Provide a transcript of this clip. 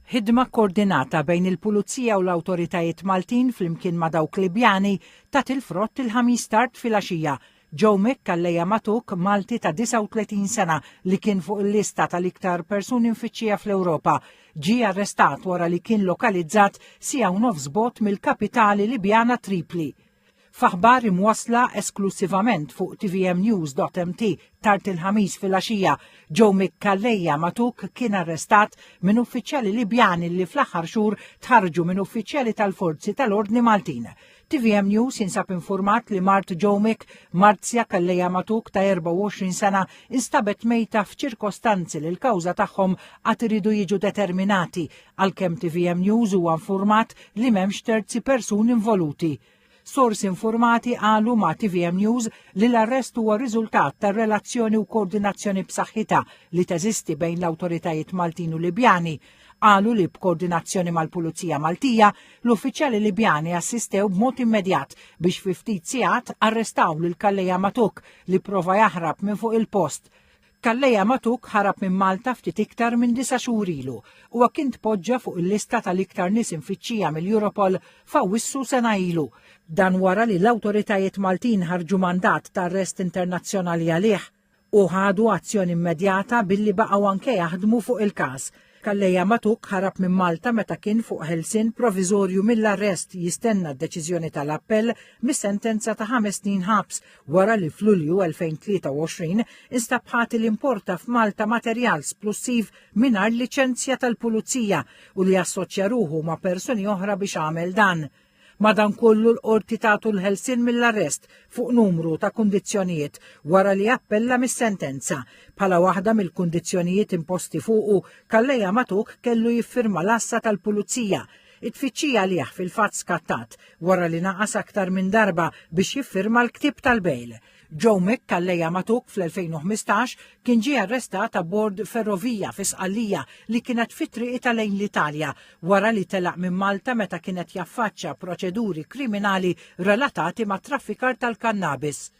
Ħidma koordinata bejn il-Pulizija u l-awtoritajiet Maltin flimkien ma' dawk Libjani tat il-frott il-ħamis tard filgħaxija. Joe Mkalleja Matuk, Malti ta' 39 sena li kien fuq il-lista tal-iktar persuni mfittxija fl-Ewropa, ġie arrestat wara li kien lokalizzat siegħa u nofs bogħod mill-kapitali Libjana Tripli. F'aħbar imwassla esklusivament fuq tvmnews.mt tard il-ħamis filgħaxija, Joe Mkalleja Matuk kien arrestat minn uffiċjali Libjani li fl-aħħar xhur tħarġu minn uffiċjali tal-Forzi tal-Ordni Maltin. TVM News jinsab informat li mart Joe Marzja Kalleja Matuk ta' 24 sena instabet mejta f'ċirkostanzi li l-kawża tagħhom qatt iridu jiġu determinati, għalkemm TVM News huwa informat li m'hemmx terzi persuni involuti. Sorsi informati qalu ma' TVM News li l-arrest huwa riżultat tar-relazzjoni u koordinazzjoni b'saħħitha li teżisti bejn l-awtoritajiet Maltin u Libjani. Qalu li b'koordinazzjoni mal-Pulizija Maltija, l-uffiċjali Libjani assistew b'mod immedjat biex fi ftit sigħat arrestaw lil Kalleja Matuk li prova jaħrab minn fuq il-post. Kalleja Matuk ħarab minn Malta ftit iktar minn 9 xhur ilu u kien tpoġġa fuq il-lista tal-iktar nies imfittxija mill-Europol f'Awwissu sena ilu. Dan wara li l-awtoritajiet Maltin ħarġu mandat ta' arrest internazzjonali għalih u ħadu azzjoni immedjata billi baqgħu anke jaħdmu fuq il-każ. Kalleja Matuk ħarab minn Malta meta kien fuq ħelsien proviżorju mill-arrest jistenna d-deċiżjoni tal-appell mis-sentenza ta' 5 snin ħabs wara li f'Lulju 2023 instabħat l-importa f'Malta materjal splussiv mingħajr liċenzja tal-Pulizija u li assoċja ruħu ma' persuni oħra biex għamel dan. Madankollu l-qorti tagħtu l-ħelsien mill-arrest fuq numru ta' kundizzjonijiet wara li appella mis-sentenza. Bħala waħda mill-kundizzjonijiet imposti fuqu, Kalleja Matuk kellu jiffirma l-assa tal-Pulizija. It-tfittxija liħ fil-fatt skattat wara li naqas aktar minn darba biex jiffirma l-ktib tal-bejl. Joe Mkalleja Matuk fl-2015 kien ġie arrestat abbord ferrovija fi Sqallija li kienet fit-triq lejn l-Italja wara li telaq minn Malta meta kienet jaffaċċja proċeduri kriminali relatati ma' traffikar tal-kannabis.